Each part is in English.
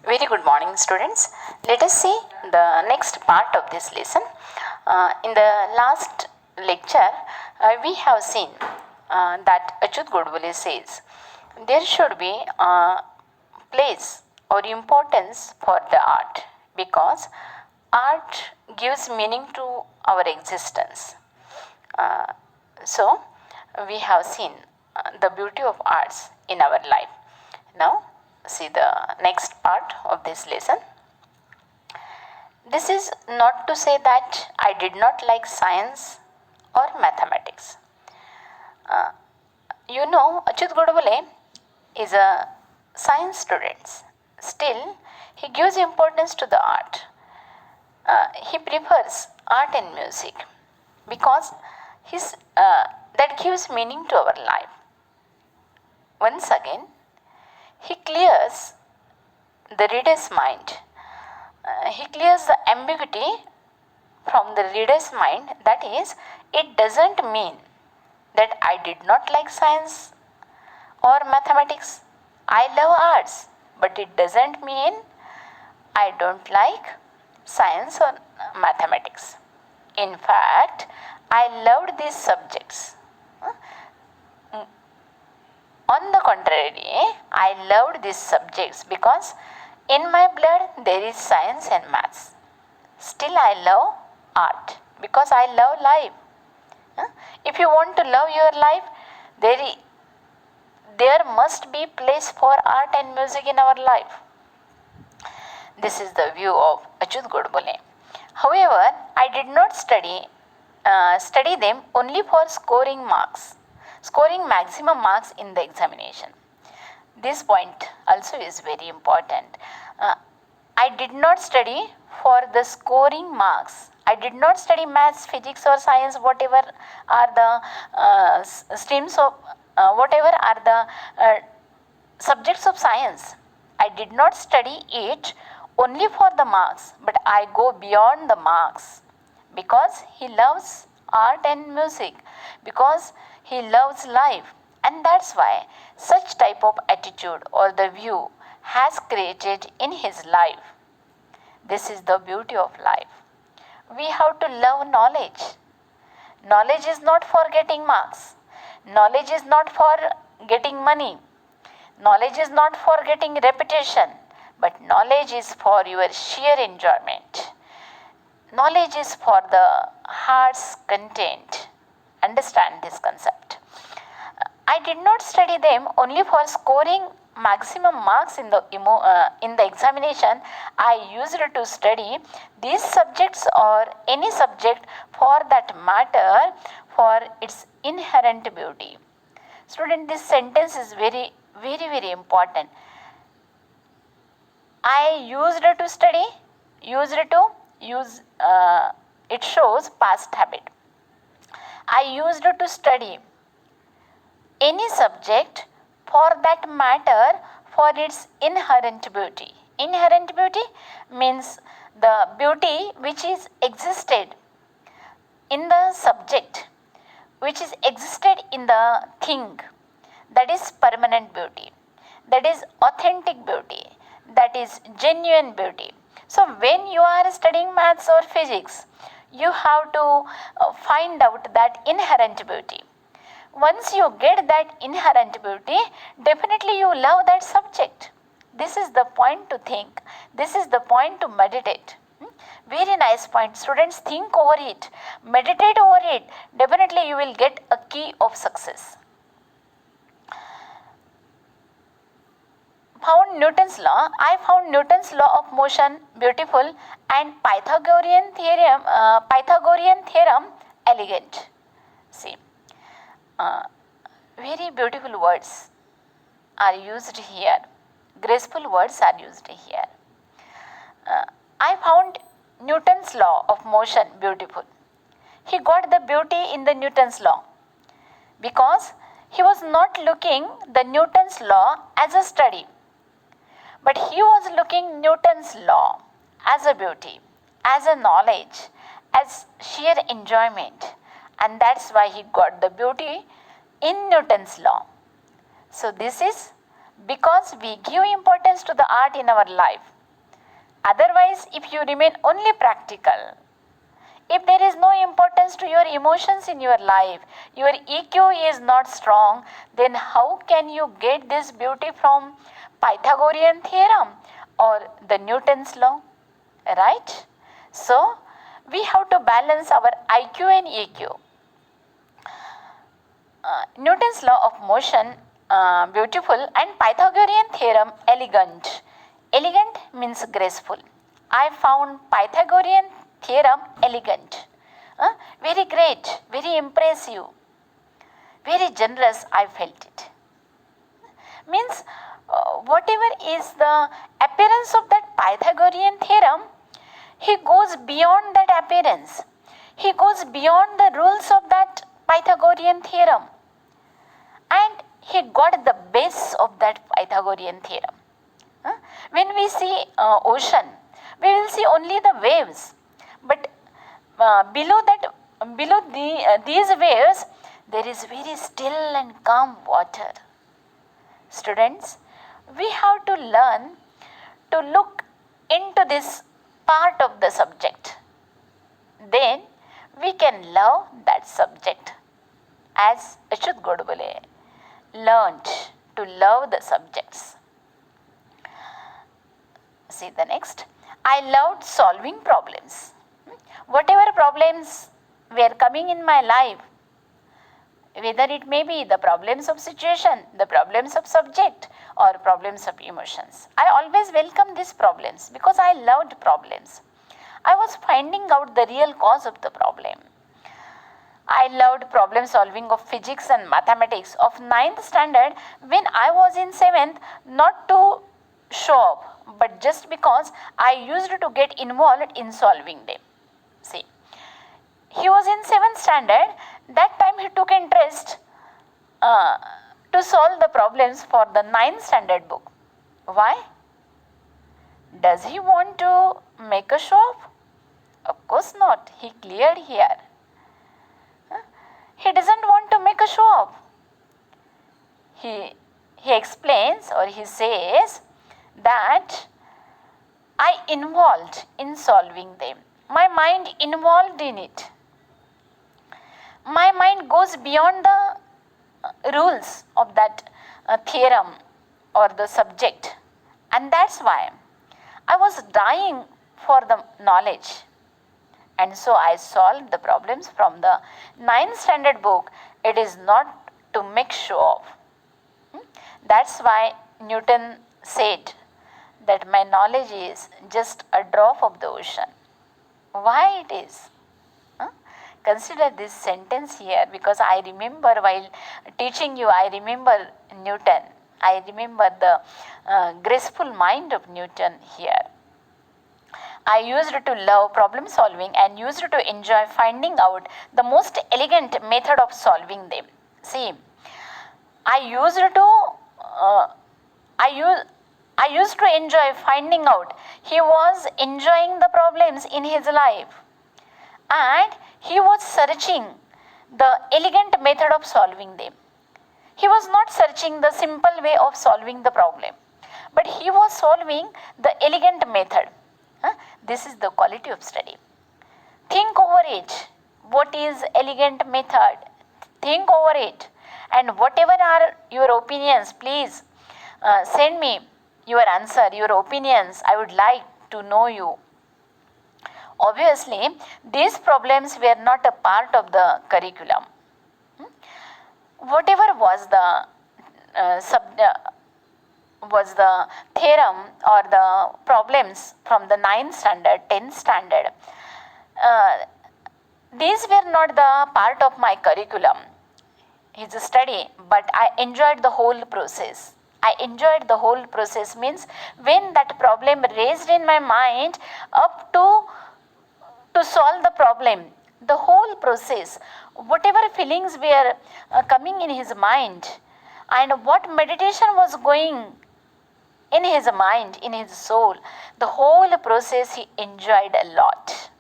Very good morning, students. Let us see the next part of this lesson. In the last lecture, we have seen that Achyut Godbole says there should be a place or importance for the art because art gives meaning to our existence. So, we have seen the beauty of arts in our life. Now, see the next part of this lesson. This is not to say that I did not like science or mathematics. Achyut Godbole is a science student. Still, he gives importance to the art. He prefers art and music because that gives meaning to our life. Once again, he clears the reader's mind. He clears the ambiguity from the reader's mind. That is, it doesn't mean that I did not like science or mathematics. I love arts, but it doesn't mean I don't like science or mathematics. In fact, I loved these subjects. On the contrary, I loved these subjects because in my blood there is science and maths. Still, I love art because I love life. If you want to love your life, there must be place for art and music in our life. This is the view of Achyut Godbole. However, I did not study them only for scoring maximum marks in the examination. This point also is very important. I did not study for the scoring marks. I did not study maths, physics, or science, whatever are the streams of, whatever are the subjects of science. I did not study it only for the marks, but I go beyond the marks because he loves art and music, because he loves life, and that's why such type of attitude or the view has created in his life. This is the beauty of life. We have to love knowledge. Knowledge is not for getting marks. Knowledge is not for getting money. Knowledge is not for getting reputation, but knowledge is for your sheer enjoyment. Knowledge is for the heart's content. Understand this concept. I did not study them only for scoring maximum marks in the examination. I used to study these subjects or any subject for that matter for its inherent beauty. Student, this sentence is very, very, very important. I used to study, it shows past habit. I used to study any subject for that matter for its inherent beauty. Inherent beauty means the beauty which is existed in the subject, which is existed in the thing. That is permanent beauty. That is authentic beauty. That is genuine beauty. So when you are studying maths or physics, you have to find out that inherent beauty. Once you get that inherent beauty, definitely you love that subject. This is the point to think. This is the point to meditate. Very nice point. Students, think over it. Meditate over it. Definitely you will get a key of success. I found Newton's law of motion beautiful and Pythagorean theorem elegant. See, very beautiful words are used here. Graceful words are used here. I found Newton's law of motion beautiful. He got the beauty in the Newton's law because he was not looking the Newton's law as a study, but he was looking Newton's law as a beauty, as a knowledge, as sheer enjoyment, and that's why he got the beauty in Newton's law. So this is because we give importance to the art in our life. Otherwise, if you remain only practical, if there is no importance to your emotions in your life, your EQ is not strong, then how can you get this beauty from Pythagorean theorem or the Newton's law? Right? So, we have to balance our IQ and EQ. Newton's law of motion, beautiful, and Pythagorean theorem, elegant. Elegant means graceful. I found Pythagorean theorem elegant. Very great, very impressive, very generous I felt it. Means whatever is the appearance of that Pythagorean theorem, he goes beyond that appearance. He goes beyond the rules of that Pythagorean theorem. And he got the base of that Pythagorean theorem. When we see ocean, we will see only the waves. But below these waves, there is very still and calm water. Students, we have to learn to look into this part of the subject. Then we can love that subject. As Achyut Godbole learned to love the subjects. See the next. I loved solving problems. Whatever problems were coming in my life, whether it may be the problems of situation, the problems of subject, or problems of emotions, I always welcome these problems because I loved problems. I was finding out the real cause of the problem. I loved problem solving of physics and mathematics of 9th standard when I was in 7th, not to show off, but just because I used to get involved in solving them. See, he was in 7th standard, that time he took interest to solve the problems for the 9th standard book. Why? Does he want to make a show off? Of course not, he cleared here. He doesn't want to make a show off. He explains or he says that I involved in solving them. My mind involved in it. My mind goes beyond the rules of that theorem or the subject. And that's why I was dying for the knowledge. And so I solved the problems from the 9th standard book. It is not to make show off. That's why Newton said that my knowledge is just a drop of the ocean. Why it is? Consider this sentence here, because I remember while teaching you, I remember Newton. I remember the graceful mind of Newton here. I used to love problem solving and used to enjoy finding out the most elegant method of solving them. See, I used to enjoy finding out. He was enjoying the problems in his life, and he was searching the elegant method of solving them. He was not searching the simple way of solving the problem, but he was solving the elegant method. This is the quality of study. Think over it. What is elegant method? Think over it. And whatever are your opinions, please send me your answer, your opinions. I would like to know you. Obviously, these problems were not a part of the curriculum. Whatever was the theorem or the problems from the 9th standard, 10th standard, these were not the part of my curriculum. It's a study, but I enjoyed the whole process. I enjoyed the whole process means when that problem raised in my mind up to solve the problem, the whole process, whatever feelings were coming in his mind and what meditation was going in his mind, in his soul, the whole process he enjoyed a lot.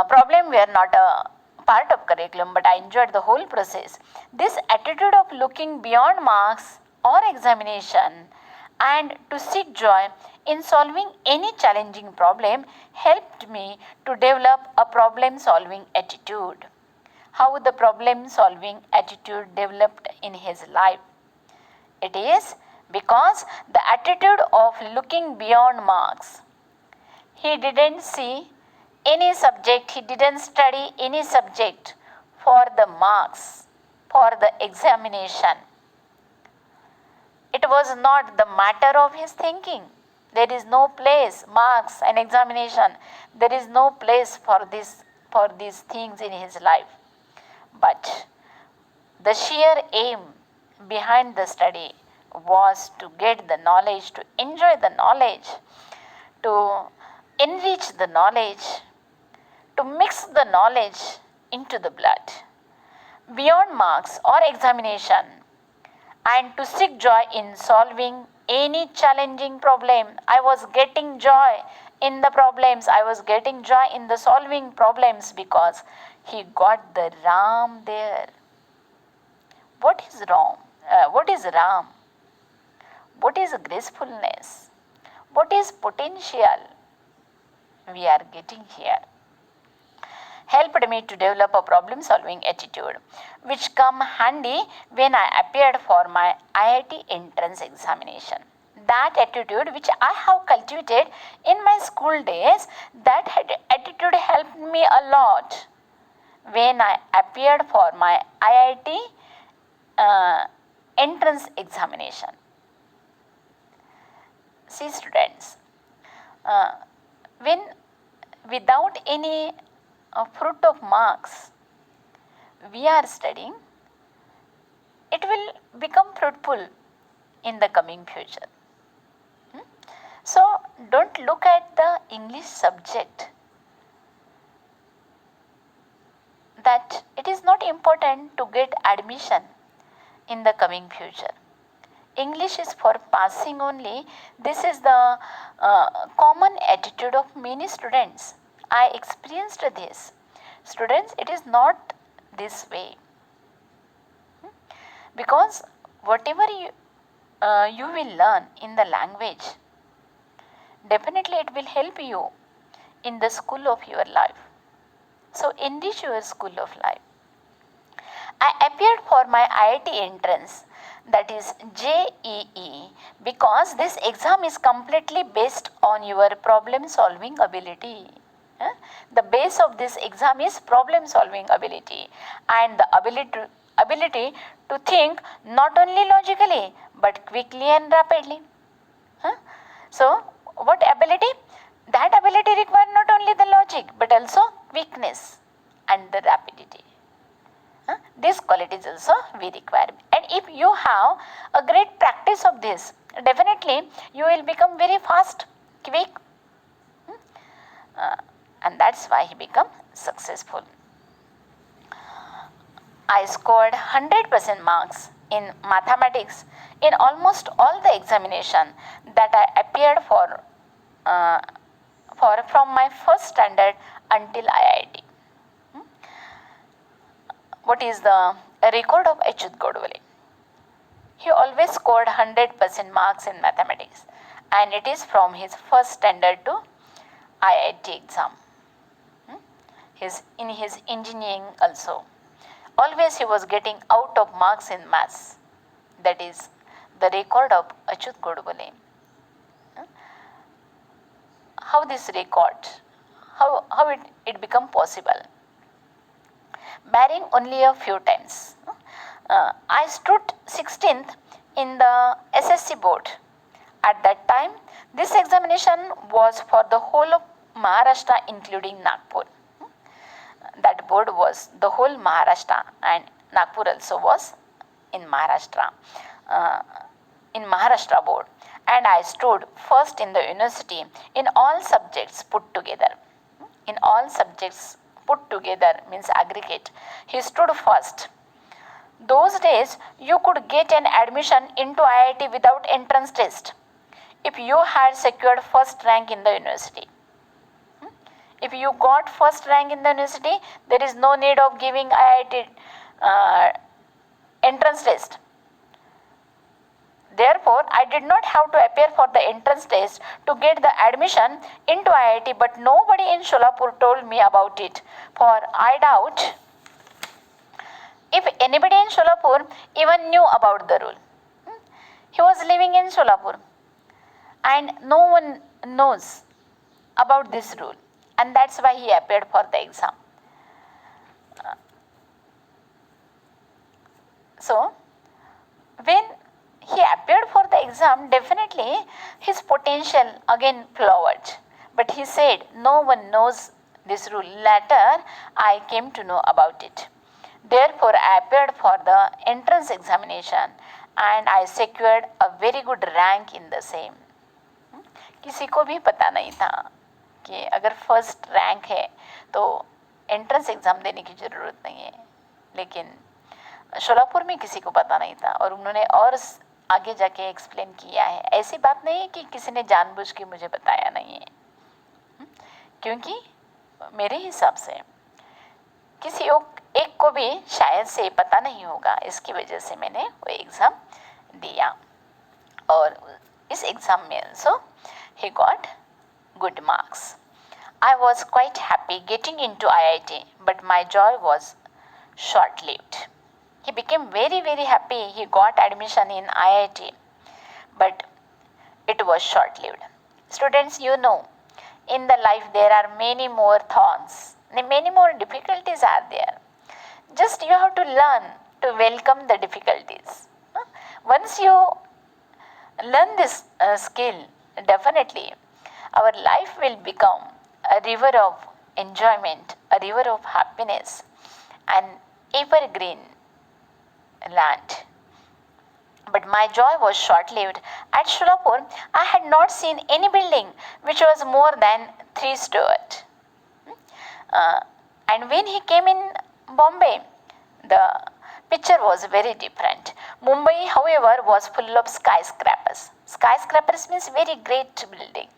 Problem were not a part of curriculum, but I enjoyed the whole process. This attitude of looking beyond marks or examination and to seek joy in solving any challenging problem helped me to develop a problem solving attitude. How the problem solving attitude developed in his life? It is because the attitude of looking beyond marks. He didn't see any subject, he didn't study any subject for the marks, for the examination. It was not the matter of his thinking. There is no place, marks and examination. There is no place for these things in his life. But the sheer aim behind the study was to get the knowledge, to enjoy the knowledge, to enrich the knowledge, to mix the knowledge into the blood, beyond marks or examination, and to seek joy in solving any challenging problem. I was getting joy in the problems, I was getting joy in the solving problems because he got the Ram there. What is Ram? What is Ram? What is gracefulness? What is potential? We are getting here. Helped me to develop a problem solving attitude, which come handy when I appeared for my IIT entrance examination. That attitude which I have cultivated in my school days, that attitude helped me a lot when I appeared for my IIT entrance examination. See students, when without any fruit of marks we are studying, it will become fruitful in the coming future. So don't look at the English subject that it is not important to get admission in the coming future. English is for passing only. This is the common attitude of many students. I experienced this. Students, it is not this way. Because whatever you will learn in the language, definitely it will help you in the school of your life. So enrich your school of life. I appeared for my IIT entrance, that is JEE, because this exam is completely based on your problem solving ability. The base of this exam is problem solving ability and the ability to think not only logically but quickly and rapidly. So what ability? That ability requires not only the logic but also quickness and the rapidity. These qualities also we require, and if you have a great practice of this, definitely you will become very fast, quick, and that's why he become successful. I scored 100% marks in mathematics in almost all the examination that I appeared for from my first standard until IIT. What is the record of Achyut Godbole? He always scored 100% marks in mathematics, and it is from his first standard to IIT exam. In his engineering also, always he was getting out of marks in maths. That is the record of Achyut Godbole. How this record, how it become possible? Barring only a few times. I stood 16th in the SSC board. At that time, this examination was for the whole of Maharashtra including Nagpur. That board was the whole Maharashtra, and Nagpur also was in Maharashtra, in Maharashtra board. And I stood first in the university in all subjects put together. In all subjects put together means aggregate. He stood first. Those days you could get an admission into IIT without entrance test if you had secured first rank in the university. If you got first rank in the university, there is no need of giving IIT entrance test. Therefore, I did not have to appear for the entrance test to get the admission into IIT, but nobody in Sholapur told me about it, for I doubt if anybody in Sholapur even knew about the rule. He was living in Sholapur and no one knows about this rule, and that's why he appeared for the exam. So, when he appeared for the exam, definitely his potential again flowered. But he said, no one knows this rule. Later, I came to know about it. Therefore, I appeared for the entrance examination and I secured a very good rank in the same. किसी को भी पता नहीं था कि अगर first rank है तो एंट्रेंस एग्ज़ाम देने की ज़रूरत नहीं है, लेकिन शोलापुर में किसी को पता नहीं था और उन्होंने और आगे जाके एक्सप्लेन किया है. ऐसी बात नहीं है कि किसी ने जानबूझ के मुझे बताया नहीं है, क्योंकि मेरे हिसाब से किसी एक को भी शायद से पता नहीं होगा, इसकी वजह से मैंने वो एग्ज़ाम दिया और इस एग्ज़ाम में also he got good marks. I was quite happy getting into IIT, but my joy was short-lived. He became very, very happy he got admission in IIT, but it was short-lived. Students, you know, in the life there are many more thorns, many more difficulties are there. Just you have to learn to welcome the difficulties. Once you learn this skill, definitely our life will become a river of enjoyment, a river of happiness, and evergreen land. But my joy was short-lived. At Sholapur, I had not seen any building which was more than 3-storied. And when he came in Bombay, the picture was very different. Mumbai, however, was full of skyscrapers. Skyscrapers means very great building.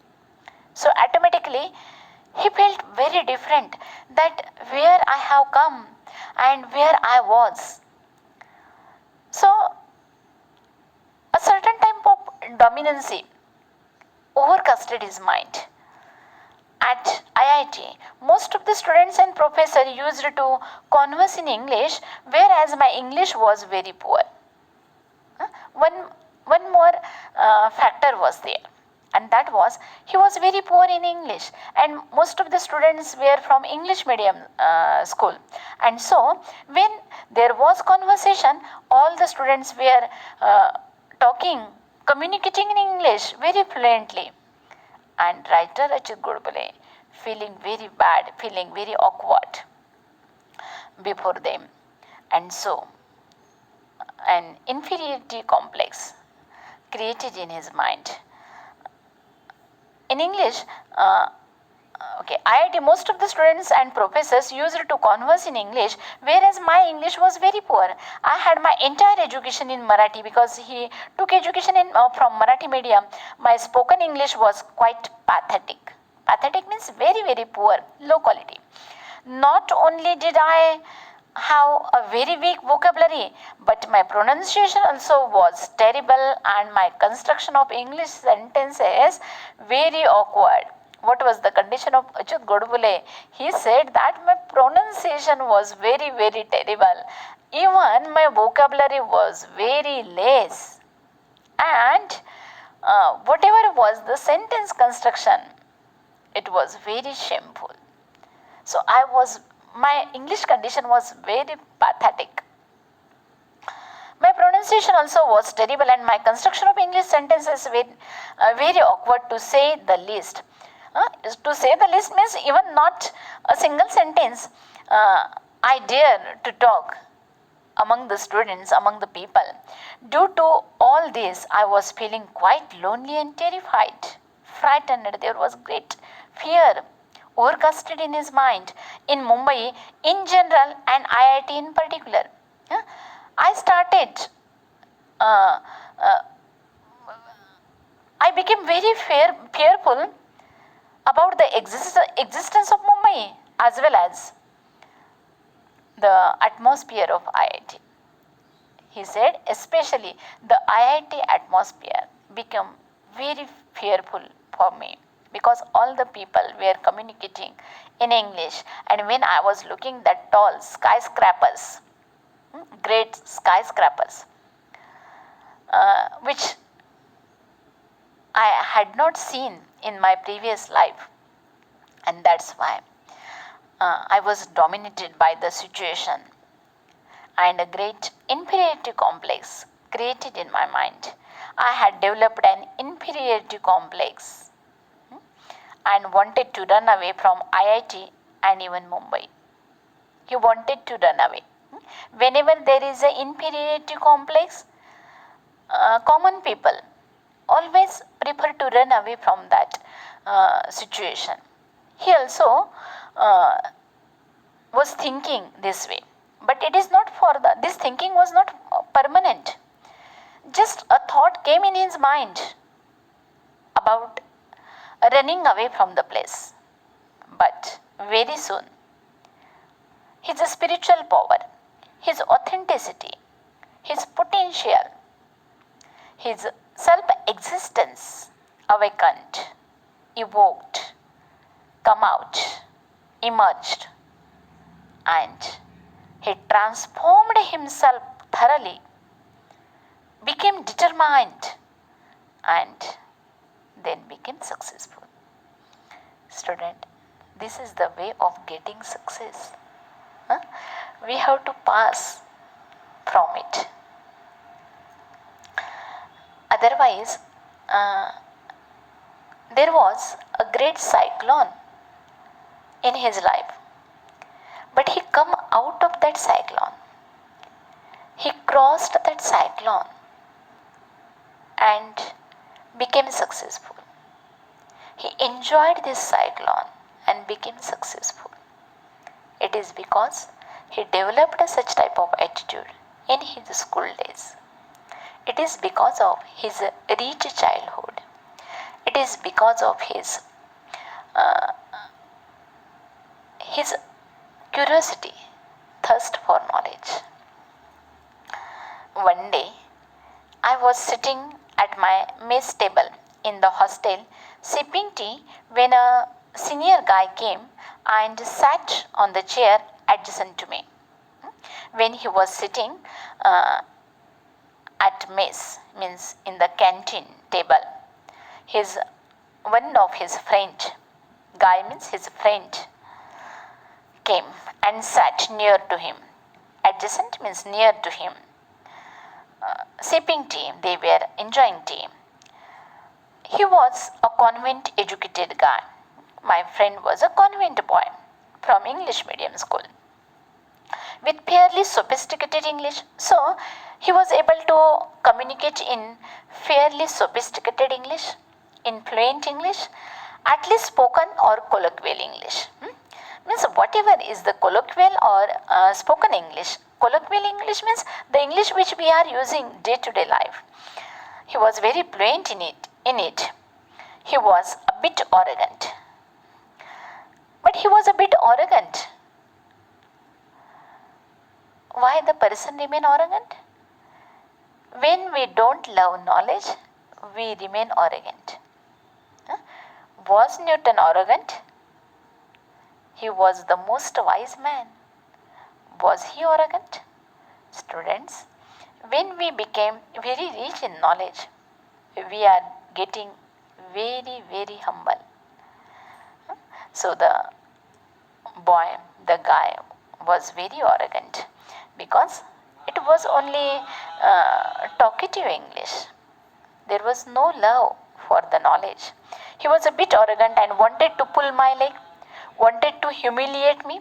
So automatically, he felt very different, that where I have come and where I was. So a certain type of dominancy overcasted his mind. At IIT, most of the students and professors used to converse in English, whereas my English was very poor. One more factor was there, and that was he was very poor in English, and most of the students were from English medium school, and so when there was conversation, all the students were communicating in English very fluently. And writer Achyut Godbole feeling very bad, feeling very awkward before them, and so an inferiority complex created in his mind. In English, IIT, most of the students and professors used to converse in English, whereas my English was very poor. I had my entire education in Marathi because he took education from Marathi medium. My spoken English was quite pathetic. Pathetic means very, very poor, low quality. Not only did I have a very weak vocabulary, but my pronunciation also was terrible and my construction of English sentences very awkward. What was the condition of Achyut Godbole? He said that my pronunciation was very, very terrible. Even my vocabulary was very less. And whatever was the sentence construction, it was very shameful. So my English condition was very pathetic. My pronunciation also was terrible and my construction of English sentences were very awkward to say the least. To say the least means even not a single sentence I dare to talk among the students, among the people. Due to all this, I was feeling quite lonely and terrified, frightened. There was great fear overcasted in his mind in Mumbai in general and IIT in particular. I became very fearful about the existence of Mumbai as well as the atmosphere of IIT. He said, especially the IIT atmosphere became very fearful for me because all the people were communicating in English, and when I was looking at tall skyscrapers, great skyscrapers, which I had not seen in my previous life, and that's why I was dominated by the situation, and a great inferiority complex created in my mind. I had developed an inferiority complex and wanted to run away from IIT and even Mumbai. He wanted to run away. Whenever there is an inferiority complex, common people always prefer to run away from that situation. He also was thinking this way, but it is not for the, this thinking was not permanent. Just a thought came in his mind about running away from the place. But very soon, his spiritual power, his authenticity, his potential, his self existence awakened, evoked, come out, emerged, and he transformed himself thoroughly, became determined, and then became successful. Student, this is the way of getting success. Huh? We have to pass from it. Otherwise, there was a great cyclone in his life, but he come out of that cyclone. He crossed that cyclone and became successful. He enjoyed this cyclone and became successful. It is because he developed such type of attitude in his school days. It is because of his rich childhood. It is because of his curiosity, thirst for knowledge. One day, I was sitting at my mess table in the hostel sipping tea when a senior guy came and sat on the chair adjacent to me. When he was sitting at mess, means in the canteen table, one of his friend, guy means his friend, came and sat near to him. Adjacent means near to him. Sipping tea, they were enjoying tea. He was a convent educated guy. My friend was a convent boy from English medium school with fairly sophisticated English. So he was able to communicate in fairly sophisticated English, in fluent English, at least spoken or colloquial English. Means whatever is the colloquial or spoken English. Colloquial English means the English which we are using day to day life. He was very fluent in it. He was a bit arrogant. But he was a bit arrogant. Why the person remain arrogant? When we don't love knowledge, we remain arrogant. Was Newton arrogant? He was the most wise man. Was he arrogant? Students, when we became very rich in knowledge, we are getting very, very humble. So the guy was very arrogant because it was only talkative English. There was no love for the knowledge. He was a bit arrogant and wanted to pull my leg, wanted to humiliate me,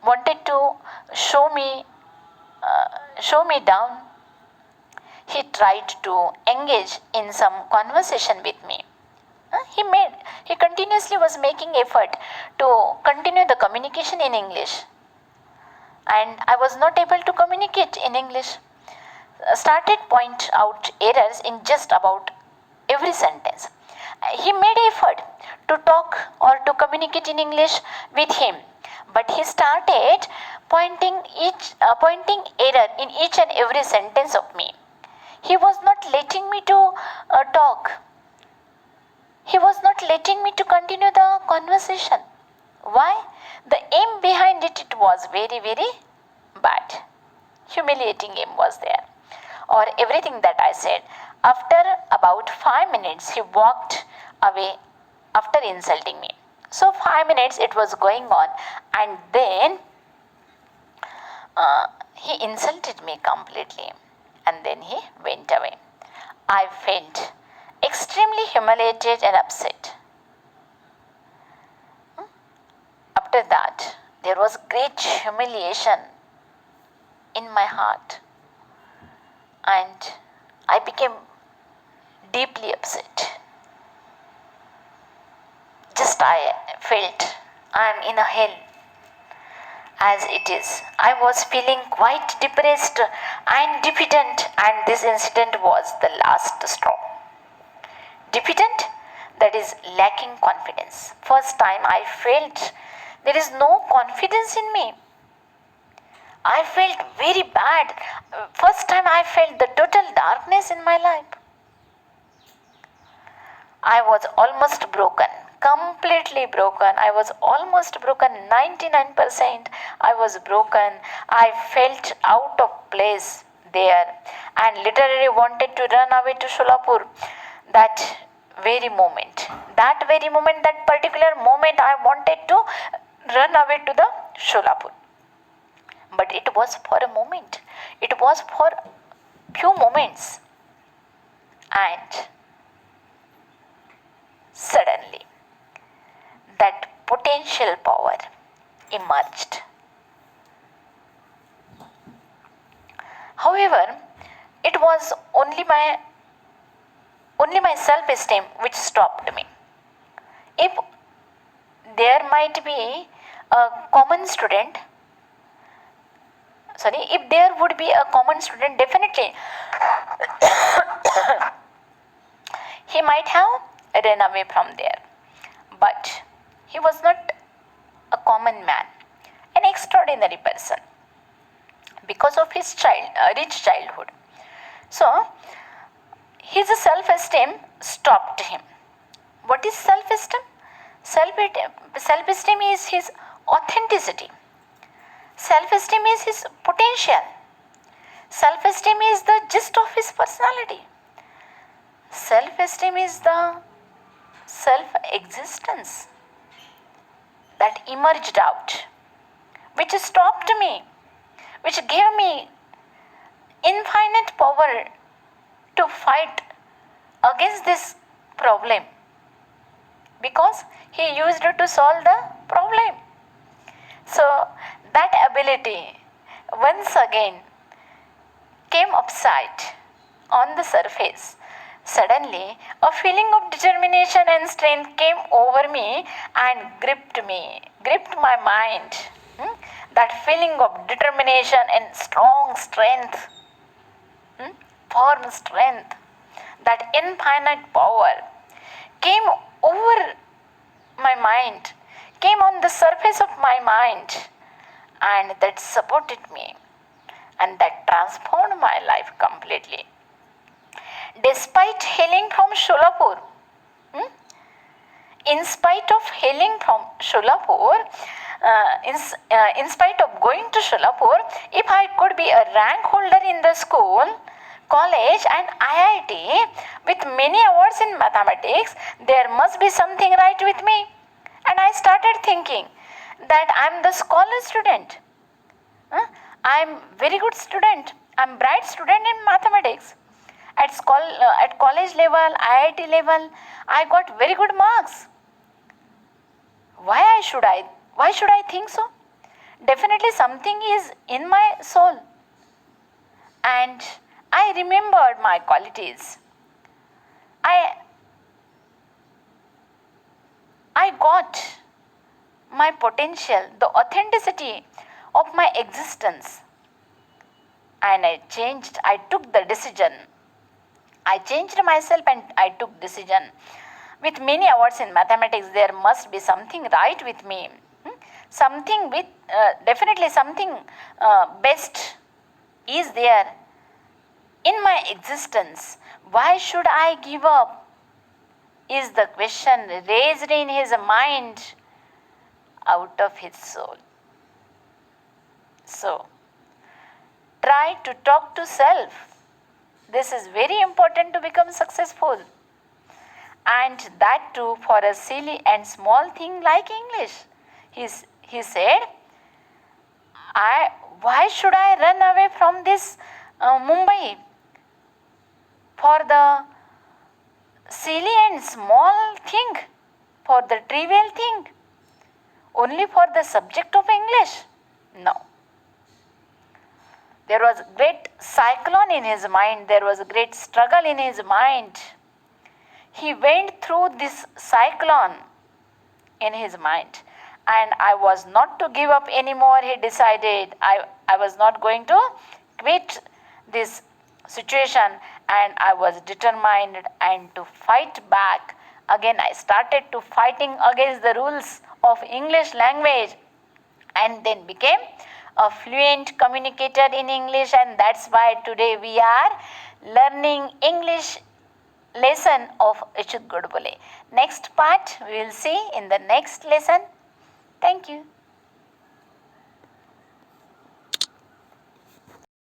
wanted to show me down. He tried to engage in some conversation with me. He continuously was making effort to continue the communication in English, and I was not able to communicate in English. Started point out errors in just about every sentence. He made effort to talk or to communicate in English with him, but he started pointing error in each and every sentence of me. He was not letting me to talk. He was not letting me to continue the conversation. Why? The aim behind it was very, very bad. Humiliating aim was there. Or everything that I said. After about 5 minutes, he walked away after insulting me. So 5 minutes it was going on, and then he insulted me completely, and then he went away. I felt extremely humiliated and upset. After that, there was great humiliation in my heart, and I became deeply upset. Just I felt I am in a hell as it is. I was feeling quite depressed and defeated, and this incident was the last straw. Defeated, that is lacking confidence. First time I felt there is no confidence in me. I felt very bad. First time I felt the total darkness in my life. I was almost broken, completely broken. I was almost broken, 99%. I was broken. I felt out of place there and literally wanted to run away to Sholapur. That particular moment, I wanted to run away to the Sholapur. But it was for a moment. It was for few moments. And suddenly, that potential power emerged. However, it was only my self-esteem which stopped me. If there might be a common student, if there would be a common student, definitely he might have run away from there. But he was not a common man, an extraordinary person, because of his rich childhood. So, his self-esteem stopped him. What is self-esteem? Self-esteem is his authenticity. Self-esteem is his potential. Self-esteem is the gist of his personality. Self-esteem is the self-existence that emerged out, which stopped me, which gave me infinite power to fight against this problem, because he used it to solve the problem. So that ability once again came upside on the surface. Suddenly, a feeling of determination and strength came over me and gripped my mind. That feeling of determination and strong strength, firm strength, that infinite power came over my mind, came on the surface of my mind, and that supported me, and that transformed my life completely. Despite hailing from Sholapur, in spite of hailing from Sholapur, in spite of going to Sholapur, if I could be a rank holder in the school, college and IIT with many awards in mathematics, there must be something right with me. And I started thinking that I am the scholar student. I am very good student. I am bright student in mathematics. At college level, IIT level, I got very good marks. Why should I think so? Definitely something is in my soul. And I remembered my qualities. I got my potential, the authenticity of my existence. And I took the decision. I changed myself and I took decision. With many awards in mathematics, there must be something right with me. something with definitely something best is there in my existence. Why should I give up? Is the question raised in his mind out of his soul. So, try to talk to self. This is very important to become successful. And that too for a silly and small thing like English. He said, why should I run away from this Mumbai for the silly and small thing, for the trivial thing, only for the subject of English? No. There was great cyclone in his mind. There was a great struggle in his mind. He went through this cyclone in his mind. And I was not to give up anymore, he decided. I was not going to quit this situation, and I was determined and to fight back. Again, I started to fighting against the rules of English language, and then became a fluent communicator in English, and that's why today we are learning English lesson of Achyut Godbole. Next part we will see in the next lesson. Thank you.